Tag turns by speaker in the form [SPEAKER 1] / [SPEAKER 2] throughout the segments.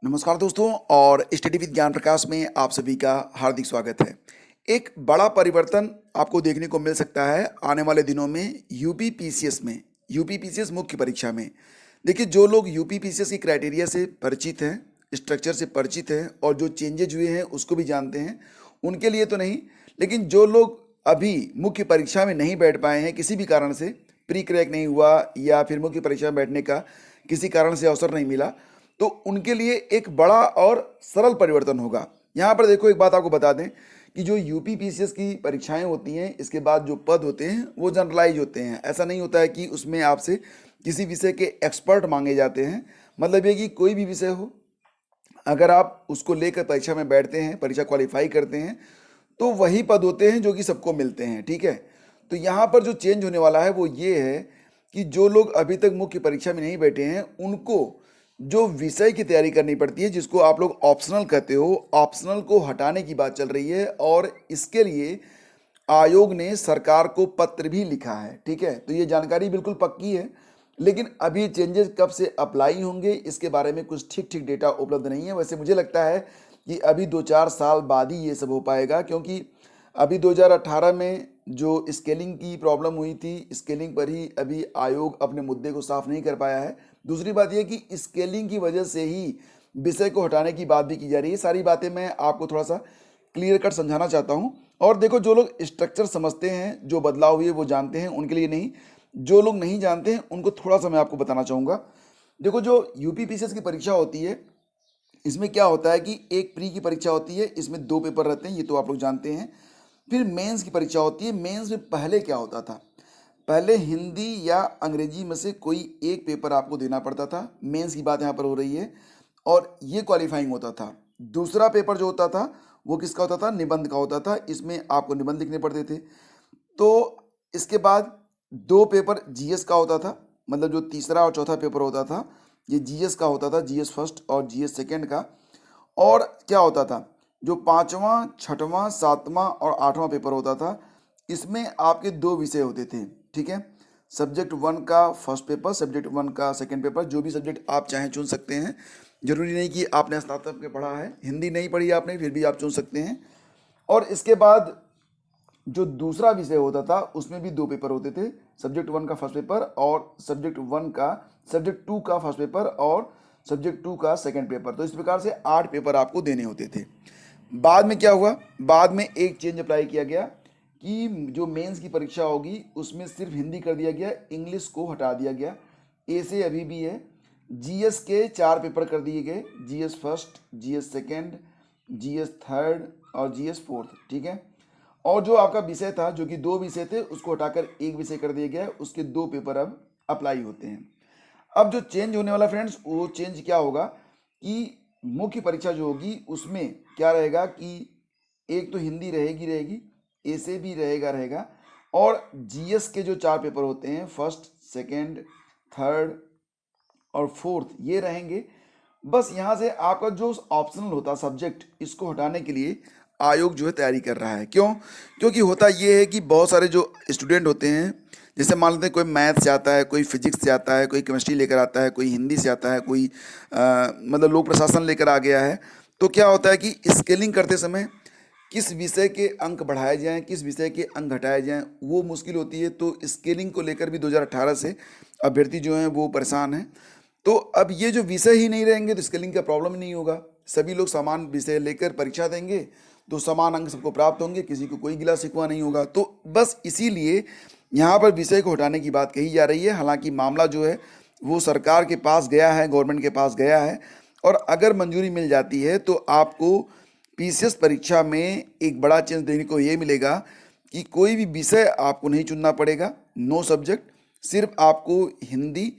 [SPEAKER 1] नमस्कार दोस्तों और स्टडी विद ज्ञान प्रकाश में आप सभी का हार्दिक स्वागत है। एक बड़ा परिवर्तन आपको देखने को मिल सकता है आने वाले दिनों में यूपी पीसीएस मुख्य परीक्षा में। देखिए, जो लोग यूपी पीसीएस की क्राइटेरिया से परिचित हैं, स्ट्रक्चर से परिचित हैं और जो चेंजेज हुए हैं उसको भी जानते हैं, उनके लिए तो नहीं, लेकिन जो लोग अभी मुख्य परीक्षा में नहीं बैठ पाए हैं, किसी भी कारण से प्री क्रैक नहीं हुआ या फिर मुख्य परीक्षा में बैठने का किसी कारण से अवसर नहीं मिला, तो उनके लिए एक बड़ा और सरल परिवर्तन होगा। यहाँ पर देखो, एक बात आपको बता दें कि जो यूपी पीसीएस की परीक्षाएं होती हैं, इसके बाद जो पद होते हैं वो जनरलाइज होते हैं। ऐसा नहीं होता है कि उसमें आपसे किसी विषय के एक्सपर्ट मांगे जाते हैं। मतलब ये कि कोई भी विषय हो, अगर आप उसको लेकर परीक्षा में बैठते हैं, परीक्षा क्वालिफाई करते हैं, तो वही पद होते हैं जो कि सबको मिलते हैं। ठीक है, तो यहाँ पर जो चेंज होने वाला है वो ये है कि जो लोग अभी तक मुख्य परीक्षा में नहीं बैठे हैं, उनको जो विषय की तैयारी करनी पड़ती है, जिसको आप लोग ऑप्शनल कहते हो, ऑप्शनल को हटाने की बात चल रही है और इसके लिए आयोग ने सरकार को पत्र भी लिखा है। ठीक है, तो ये जानकारी बिल्कुल पक्की है, लेकिन अभी चेंजेस कब से अप्लाई होंगे इसके बारे में कुछ ठीक ठीक डेटा उपलब्ध नहीं है। वैसे मुझे लगता है कि अभी 2-4 साल बाद ही ये सब हो पाएगा, क्योंकि अभी 2018 में जो स्केलिंग की प्रॉब्लम हुई थी, स्केलिंग पर ही अभी आयोग अपने मुद्दे को साफ नहीं कर पाया है। दूसरी बात यह कि स्केलिंग की वजह से ही विषय को हटाने की बात भी की जा रही है। सारी बातें मैं आपको थोड़ा सा क्लियर कट समझाना चाहता हूँ। और देखो, जो लोग स्ट्रक्चर समझते हैं, जो बदलाव हुए वो जानते हैं, उनके लिए नहीं। जो लोग नहीं जानते हैं उनको थोड़ा सा मैं आपको बताना चाहूँगा। देखो, जो यूपी पीसीएस की परीक्षा होती है, इसमें क्या होता है कि एक प्री की परीक्षा होती है, इसमें 2 पेपर रहते हैं, ये तो आप लोग जानते हैं। फिर मेंस की परीक्षा होती है। मेंस में पहले क्या होता था, पहले हिंदी या अंग्रेजी में से कोई एक पेपर आपको देना पड़ता था। मेंस की बात यहाँ पर हो रही है और ये क्वालिफाइंग होता था। दूसरा पेपर जो होता था वो किसका होता था, निबंध का होता था। इसमें आपको निबंध लिखने पड़ते थे। तो इसके बाद 2 पेपर जीएस का होता था, मतलब जो तीसरा और चौथा पेपर होता था ये जीएस का होता था, जीएस फर्स्ट और जीएस सेकेंड का। और क्या होता था, जो 5वां, 6वां, 7वां और 8वां पेपर होता था, इसमें आपके 2 विषय होते थे। ठीक है, सब्जेक्ट 1 का फर्स्ट पेपर, सब्जेक्ट 1 का सेकेंड पेपर। जो भी सब्जेक्ट आप चाहें चुन सकते हैं, जरूरी नहीं कि आपने स्नातक में पढ़ा है, हिंदी नहीं पढ़ी आपने, फिर भी आप चुन सकते हैं। और इसके बाद जो दूसरा विषय होता था उसमें भी 2 पेपर होते थे, सब्जेक्ट 1 का फर्स्ट पेपर और सब्जेक्ट 2 का फर्स्ट पेपर और सब्जेक्ट 2 का सेकंड पेपर। तो इस प्रकार से 8 पेपर आपको देने होते थे। बाद में क्या हुआ, बाद में एक चेंज अप्लाई किया गया कि जो मेंस की परीक्षा होगी उसमें सिर्फ हिंदी कर दिया गया, इंग्लिश को हटा दिया गया। ए से अभी भी है। जीएस के 4 पेपर कर दिए गए, GS first, GS second, GS third और जीएस फोर्थ। ठीक है, और जो आपका विषय था, जो कि 2 विषय थे, उसको हटाकर एक विषय कर दिया गया। उसके 2 पेपर अब अप्लाई होते हैं। अब जो चेंज होने वाला फ्रेंड्स, वो चेंज क्या होगा कि मुख्य परीक्षा जो होगी उसमें क्या रहेगा कि एक तो हिंदी रहेगी, ए से भी रहेगा, और जीएस के जो 4 पेपर होते हैं, फर्स्ट, सेकेंड, थर्ड और फोर्थ, ये रहेंगे। बस यहाँ से आपका जो ऑप्शनल होता सब्जेक्ट, इसको हटाने के लिए आयोग जो है तैयारी कर रहा है। क्यों? क्योंकि होता ये है कि बहुत सारे जो स्टूडेंट होते हैं, जैसे मान लेते हैं कोई मैथ से आता है, कोई फिजिक्स से आता है, कोई केमिस्ट्री लेकर आता है, कोई हिंदी से आता है, कोई मतलब लोक प्रशासन लेकर आ गया है। तो क्या होता है कि स्केलिंग करते समय किस विषय के अंक बढ़ाए जाएं, किस विषय के अंक घटाए जाएं, वो मुश्किल होती है। तो स्केलिंग को लेकर भी 2018 से अभ्यर्थी जो हैं वो परेशान हैं। तो अब ये जो विषय ही नहीं रहेंगे तो स्केलिंग का प्रॉब्लम ही नहीं होगा। सभी लोग समान विषय लेकर परीक्षा देंगे तो समान अंक सबको प्राप्त होंगे, किसी को कोई गिला शिकवा नहीं होगा। तो बस इसीलिए यहाँ पर विषय को हटाने की बात कही जा रही है। हालांकि मामला जो है वो सरकार के पास गया है, गवर्नमेंट के पास गया है, और अगर मंजूरी मिल जाती है तो आपको पीसीएस परीक्षा में एक बड़ा चेंज देखने को ये मिलेगा कि कोई भी विषय आपको नहीं चुनना पड़ेगा, नो सब्जेक्ट, सिर्फ आपको हिंदी,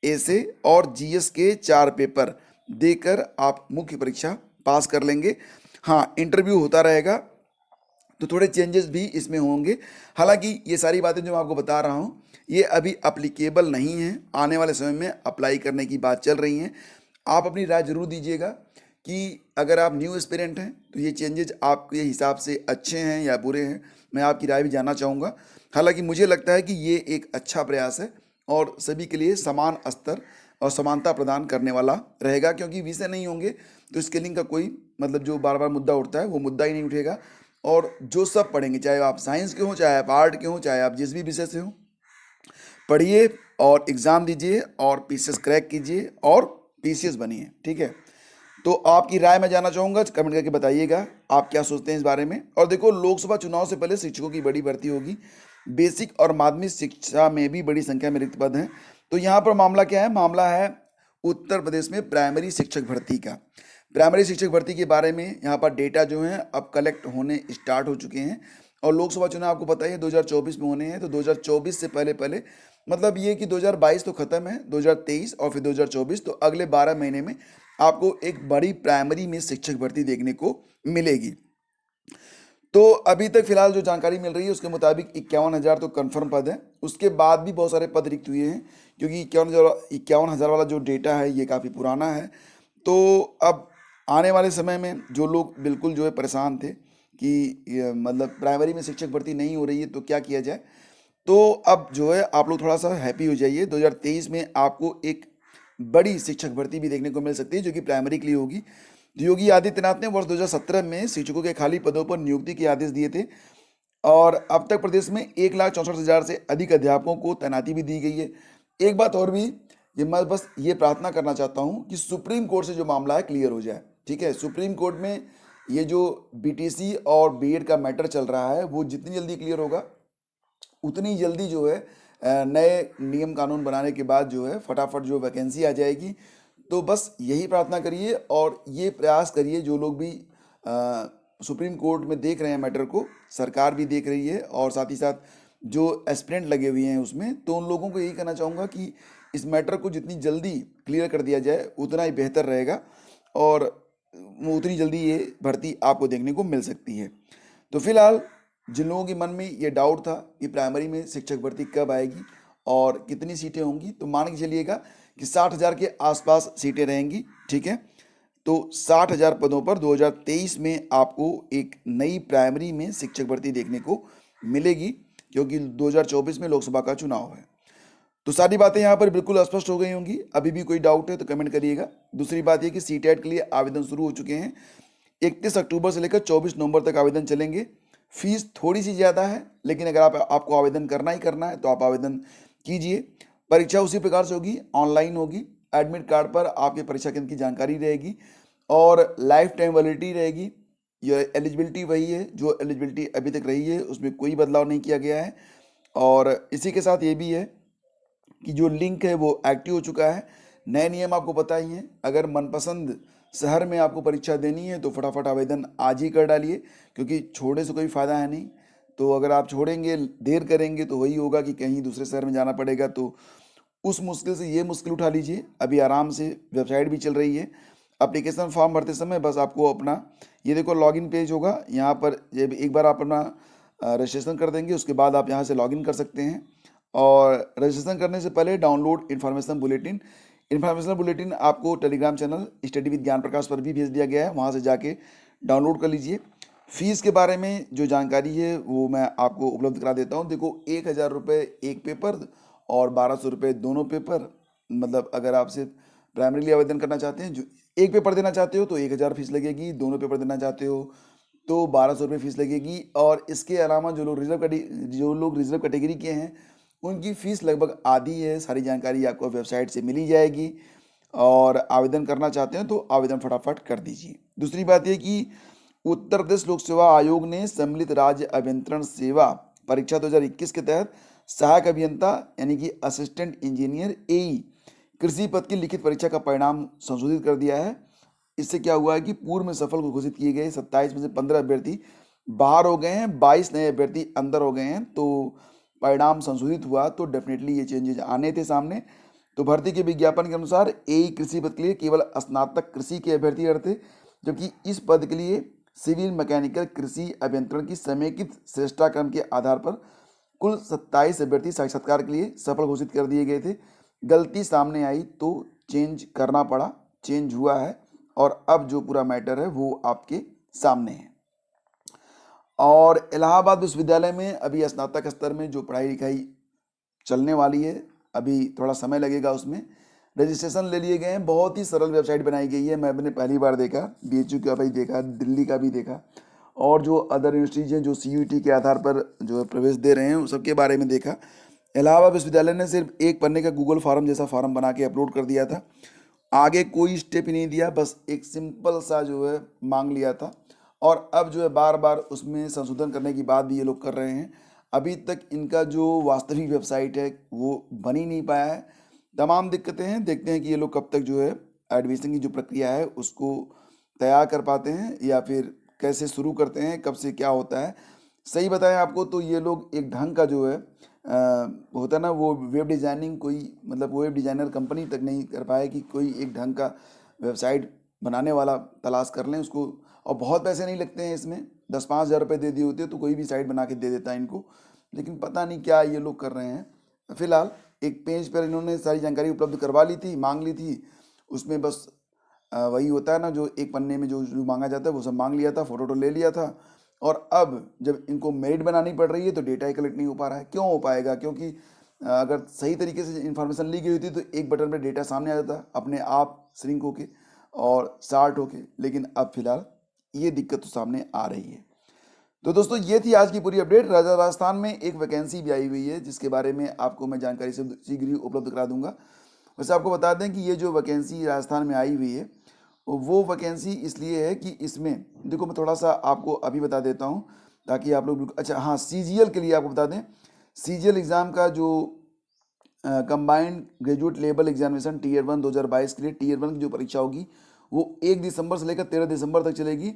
[SPEAKER 1] ऐसे और जीएस के 4 पेपर देकर आप मुख्य परीक्षा पास कर लेंगे। हाँ, इंटरव्यू होता रहेगा तो थोड़े चेंजेस भी इसमें होंगे। हालांकि ये सारी बातें जो मैं आपको बता रहा हूँ ये अभी अप्लीकेबल नहीं है, आने वाले समय में अप्लाई करने की बात चल रही हैं। आप अपनी राय जरूर दीजिएगा कि अगर आप न्यू एस्पिरेंट हैं तो ये चेंजेस आपके हिसाब से अच्छे हैं या बुरे हैं, मैं आपकी राय भी जानना चाहूँगा। हालांकि मुझे लगता है कि ये एक अच्छा प्रयास है और सभी के लिए समान स्तर और समानता प्रदान करने वाला रहेगा, क्योंकि विषय नहीं होंगे तो स्किलिंग का कोई मतलब जो बार बार मुद्दा उठता है वो मुद्दा ही नहीं उठेगा। और जो सब पढ़ेंगे, चाहे आप साइंस के हों, चाहे आप आर्ट के हों, चाहे आप जिस भी विषय से हों, पढ़िए और एग्ज़ाम दीजिए और पीसीएस क्रैक कीजिए और पीसीएस बनिए। ठीक है, तो आपकी राय मैं जानना चाहूँगा, कमेंट करके बताइएगा आप क्या सोचते हैं इस बारे में। और देखो, लोकसभा चुनाव से पहले शिक्षकों की बड़ी भर्ती होगी। बेसिक और माध्यमिक शिक्षा में भी बड़ी संख्या में रिक्त पद हैं। तो यहाँ पर मामला क्या है? मामला है उत्तर प्रदेश में प्राइमरी शिक्षक भर्ती का। प्राइमरी शिक्षक भर्ती के बारे में यहाँ पर डेटा जो है अब कलेक्ट होने स्टार्ट हो चुके हैं। और लोकसभा चुनाव आपको पता ही है 2024 में होने हैं, तो 2024 से पहले पहले मतलब ये कि 2022 तो खत्म है, 2023 और फिर 2024, तो अगले 12 महीने में आपको एक बड़ी प्राइमरी में शिक्षक भर्ती देखने को मिलेगी। तो अभी तक फिलहाल जो जानकारी मिल रही है उसके मुताबिक 51,000 तो कंफर्म पद है। उसके बाद भी बहुत सारे पद रिक्त हुए हैं, क्योंकि 51,000 वाला जो डेटा है ये काफ़ी पुराना है। तो अब आने वाले समय में जो लोग बिल्कुल जो है परेशान थे कि मतलब प्राइमरी में शिक्षक भर्ती नहीं हो रही है तो क्या किया जाए, तो अब जो है आप लोग थोड़ा सा हैप्पी हो जाइए। 2023 में आपको एक बड़ी शिक्षक भर्ती भी देखने को मिल सकती है, जो कि प्राइमरी के लिए होगी। योगी आदित्यनाथ ने वर्ष 2017 में शिक्षकों के खाली पदों पर नियुक्ति के आदेश दिए थे, और अब तक प्रदेश में 1,64,000 से अधिक अध्यापकों को तैनाती भी दी गई है। एक बात और भी, ये मैं बस ये प्रार्थना करना चाहता हूँ कि सुप्रीम कोर्ट से जो मामला है क्लियर हो जाए। ठीक है, सुप्रीम कोर्ट में ये जो बीटीसी और बीएड का मैटर चल रहा है वो जितनी जल्दी क्लियर होगा उतनी जल्दी जो है नए नियम कानून बनाने के बाद जो है फटाफट जो वैकेंसी आ जाएगी। तो बस यही प्रार्थना करिए और ये प्रयास करिए, जो लोग भी सुप्रीम कोर्ट में देख रहे हैं मैटर को, सरकार भी देख रही है और साथ ही साथ जो एस्पिरेंट लगे हुए हैं उसमें, तो उन लोगों को यही कहना चाहूँगा कि इस मैटर को जितनी जल्दी क्लियर कर दिया जाए उतना ही बेहतर रहेगा, और उतनी जल्दी ये भर्ती आपको देखने को मिल सकती है। तो फिलहाल जिन लोगों के मन में ये डाउट था कि प्राइमरी में शिक्षक भर्ती कब आएगी और कितनी सीटें होंगी, तो मान के चलिएगा कि 60,000 के आसपास सीटें रहेंगी। ठीक है, तो 60,000 पदों पर 2023 में आपको एक नई प्राइमरी में शिक्षक भर्ती देखने को मिलेगी, क्योंकि 2024 में लोकसभा का चुनाव है। तो सारी बातें यहाँ पर बिल्कुल स्पष्ट हो गई होंगी। अभी भी कोई डाउट है तो कमेंट करिएगा। दूसरी बात यह कि सीटेट के लिए आवेदन शुरू हो चुके हैं। 31 अक्टूबर से लेकर 24 नवंबर तक आवेदन चलेंगे। फीस थोड़ी सी ज़्यादा है, लेकिन अगर आपको आवेदन करना ही करना है तो आप आवेदन कीजिए। परीक्षा उसी प्रकार से होगी, ऑनलाइन होगी। एडमिट कार्ड पर आपके परीक्षा केंद्र की जानकारी रहेगी और लाइफ टाइम वैलिडिटी रहेगी। यह एलिजिबिलिटी वही है जो एलिजिबिलिटी अभी तक रही है, उसमें कोई बदलाव नहीं किया गया है। और इसी के साथ ये भी है कि जो लिंक है वो एक्टिव हो चुका है। नए नियम आपको पता ही हैं, अगर मनपसंद शहर में आपको परीक्षा देनी है तो फटाफट आवेदन आज ही कर डालिए, क्योंकि छोड़ने से कोई फ़ायदा है नहीं। तो अगर आप छोड़ेंगे, देर करेंगे, तो वही होगा कि कहीं दूसरे शहर में जाना पड़ेगा। तो उस मुश्किल से ये मुश्किल उठा लीजिए। अभी आराम से वेबसाइट भी चल रही है। एप्लीकेशन फॉर्म भरते समय बस आपको अपना ये देखो लॉगिन पेज होगा, यहाँ पर ये एक बार आप अपना रजिस्ट्रेशन कर देंगे, उसके बाद आप यहाँ से लॉगिन कर सकते हैं। और रजिस्ट्रेशन करने से पहले डाउनलोड इन्फॉर्मेशन बुलेटिन आपको टेलीग्राम चैनल स्टडी विद ज्ञान प्रकाश पर भी भेज दिया गया है, वहाँ से जाके डाउनलोड कर लीजिए। फीस के बारे में जो जानकारी है वो मैं आपको उपलब्ध करा देता हूँ। देखो, 1,000 रुपये एक पेपर और 1,200 रुपये दोनों पेपर। मतलब अगर आप सिर्फ प्राइमरीली आवेदन करना चाहते हैं, जो एक पेपर देना चाहते हो तो 1,000 फीस लगेगी, दोनों पेपर देना चाहते हो तो 1,200 रुपये फीस लगेगी। और इसके अलावा जो लोग रिजर्व कैटेगरी के हैं उनकी फ़ीस लगभग आधी है। सारी जानकारी आपको वेबसाइट से मिल ही जाएगी, और आवेदन करना चाहते हैं तो आवेदन फटाफट कर दीजिए। दूसरी बात यह कि उत्तर प्रदेश लोक सेवा आयोग ने सम्मिलित राज्य अभियंत्रण सेवा परीक्षा 2021 के तहत सहायक अभियंता यानी कि असिस्टेंट इंजीनियर एई कृषि पद की लिखित परीक्षा का परिणाम संशोधित कर दिया है। इससे क्या हुआ है कि पूर्व में सफल घोषित किए गए 27 में से 15 अभ्यर्थी बाहर हो गए हैं, 22 नए अभ्यर्थी अंदर हो गए हैं। तो परिणाम संशोधित हुआ तो डेफिनेटली ये चेंजेज आने थे सामने। तो भर्ती के विज्ञापन के अनुसार एई कृषि पद के लिए केवल स्नातक कृषि के अभ्यर्थी अर्ह थे, जबकि इस पद के लिए सिविल मैकेनिकल कृषि अभियंत्रण की समेकित श्रेष्ठाक्रम के आधार पर कुल 27 अभ्यर्थी साक्षात्कार के लिए सफल घोषित कर दिए गए थे। गलती सामने आई तो चेंज करना पड़ा, चेंज हुआ है, और अब जो पूरा मैटर है वो आपके सामने है। और इलाहाबाद विश्वविद्यालय में अभी स्नातक स्तर में जो पढ़ाई लिखाई चलने वाली है, अभी थोड़ा समय लगेगा उसमें, रजिस्ट्रेशन ले लिए गए हैं। बहुत ही सरल वेबसाइट बनाई गई है। मैंने पहली बार देखा, BHU का भी देखा, दिल्ली का भी देखा, और जो अदर यूनिवर्सिटीज हैं जो CUET के आधार पर जो है प्रवेश दे रहे हैं उन सबके बारे में देखा। इलाहाबाद विश्वविद्यालय ने सिर्फ एक पन्ने का गूगल फॉर्म जैसा फॉर्म बना के अपलोड कर दिया था, आगे कोई स्टेप ही नहीं दिया, बस एक सिंपल सा जो है मांग लिया था। और अब जो है बार बार उसमें संशोधन करने की बात भी ये लोग कर रहे हैं। अभी तक इनका जो वास्तविक वेबसाइट है वो बन ही नहीं पाया है। तमाम दिक्कतें हैं, देखते हैं कि ये लोग कब तक जो है एडमिशन की जो प्रक्रिया है उसको तैयार कर पाते हैं या फिर कैसे शुरू करते हैं, कब से क्या होता है। सही बताएं आपको तो ये लोग एक ढंग का जो है होता है ना, वो वेब डिज़ाइनिंग कोई मतलब वेब डिज़ाइनर कंपनी तक नहीं कर पाए कि कोई एक ढंग का वेबसाइट बनाने वाला तलाश कर लें उसको। और बहुत पैसे नहीं लगते हैं इसमें, 10-5 हज़ार रुपये दे दिए होते तो कोई भी साइट बना के दे देता है इनको। लेकिन पता नहीं क्या ये लोग कर रहे हैं। फिलहाल एक पेज पर इन्होंने सारी जानकारी उपलब्ध करवा ली थी, मांग ली थी, उसमें बस वही होता है ना, जो एक पन्ने में जो जो मांगा जाता है वो सब मांग लिया था, फोटो तो ले लिया था। और अब जब इनको मेरिट बनानी पड़ रही है तो डेटा ही कलेक्ट नहीं हो पा रहा है। क्यों हो पाएगा? क्योंकि अगर सही तरीके से इन्फॉर्मेशन ली गई होती तो एक बटन पर डेटा सामने आ जाता अपने आप श्रिंक होके और शार्ट होके। लेकिन अब फिलहाल ये दिक्कत तो सामने आ रही है। तो दोस्तों ये थी आज की पूरी अपडेट। राजस्थान में एक वैकेंसी भी आई हुई है जिसके बारे में आपको मैं जानकारी से शीघ्र ही उपलब्ध करा दूंगा। वैसे आपको बता दें कि ये जो वैकेंसी राजस्थान में आई हुई है वो वैकेंसी इसलिए है कि इसमें देखो, मैं थोड़ा सा आपको अभी बता देता हूँ ताकि आप लोग अच्छा हाँ, CGL के लिए आपको बता दें, CGL एग्ज़ाम का जो combined graduate level examination Tier 1 2022 के लिए Tier 1 की जो परीक्षा होगी वो 1 दिसंबर से लेकर 13 दिसंबर तक चलेगी।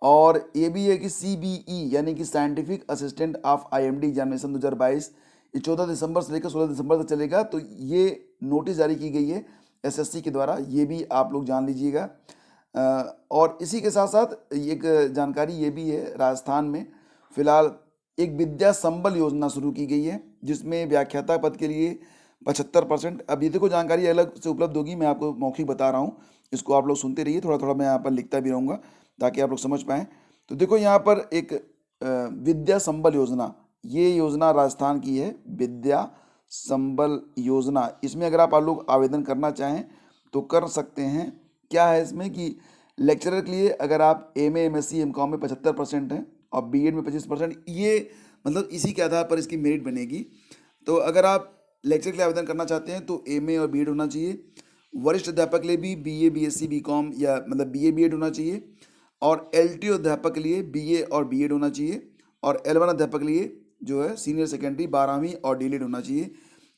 [SPEAKER 1] और ये भी है कि CBE यानी कि scientific assistant of IMD examination 2022 ये 14 दिसंबर से लेकर 16 दिसंबर तक चलेगा। तो ये नोटिस जारी की गई है SSC के द्वारा, ये भी आप लोग जान लीजिएगा। और इसी के साथ साथ एक जानकारी ये भी है, राजस्थान में फिलहाल एक विद्या संबल योजना शुरू की गई है जिसमें व्याख्याता पद के लिए 75%। अब ये देखो जानकारी अलग से उपलब्ध होगी, मैं आपको मौखिक बता रहा हूँ, इसको आप लोग सुनते रहिए, थोड़ा थोड़ा मैं यहाँ पर लिखता भी रहूँगा ताकि आप लोग समझ पाएँ। तो देखो यहाँ पर एक विद्या संबल योजना, ये योजना राजस्थान की है, विद्या संबल योजना। इसमें अगर आप लोग आवेदन करना चाहें तो कर सकते हैं। क्या है इसमें कि लेक्चरर के लिए अगर आप MA MSc MCOM में 75% हैं और B.Ed में 25%, ये मतलब इसी के आधार पर इसकी मेरिट बनेगी। तो अगर आप लेक्चर के लिए आवेदन करना चाहते हैं तो MA और B.Ed होना चाहिए। वरिष्ठ अध्यापक के लिए भी BA BSc BCom या मतलब BA B.Ed होना चाहिए। और LTO अध्यापक के लिए BA और B.Ed होना चाहिए। और L1 अध्यापक के लिए जो है सीनियर सेकेंडरी 12वीं और D.Led होना चाहिए।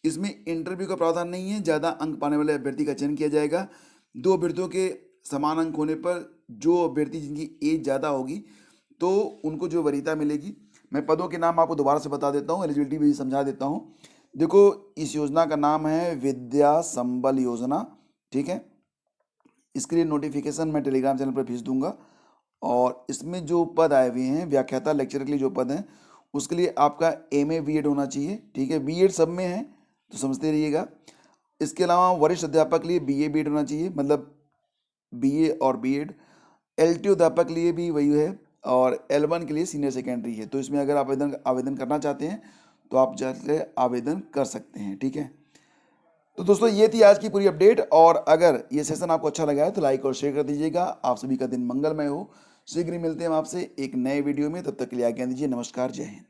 [SPEAKER 1] इसमें इंटरव्यू का प्रावधान नहीं है, ज़्यादा अंक पाने वाले अभ्यर्थी का चयन किया जाएगा। 2 अभ्यर्थियों के समान अंक होने पर जो अभ्यर्थी जिनकी एज ज़्यादा होगी तो उनको जो वरीयता मिलेगी। मैं पदों के नाम आपको दोबारा से बता देता हूँ, एलिजिबिलिटी भी समझा देता हूँ। देखो इस योजना का नाम है विद्या संबल योजना, ठीक है। इसके लिए नोटिफिकेशन मैं टेलीग्राम चैनल पर भेज दूंगा। और इसमें जो पद आए हुए हैं व्याख्याता लेक्चरर के लिए जो पद हैं उसके लिए आपका MA B.Ed होना चाहिए, ठीक है। B.Ed सब में है तो समझते रहिएगा। इसके अलावा वरिष्ठ अध्यापक के लिए BA B.Ed होना चाहिए, मतलब BA और B.Ed। LTO अध्यापक के लिए भी वही है और L1 के लिए सीनियर सेकेंडरी है। तो इसमें अगर आप आवेदन करना चाहते हैं तो आप जाकर आवेदन कर सकते हैं, ठीक है। तो दोस्तों ये थी आज की पूरी अपडेट। और अगर ये सेशन आपको अच्छा लगा है तो लाइक और शेयर कर दीजिएगा। आप सभी का दिन मंगलमय हो। शीघ्र ही मिलते हैं हम आपसे एक नए वीडियो में, तब तक के लिए आज्ञा दीजिए। नमस्कार, जय हिंद।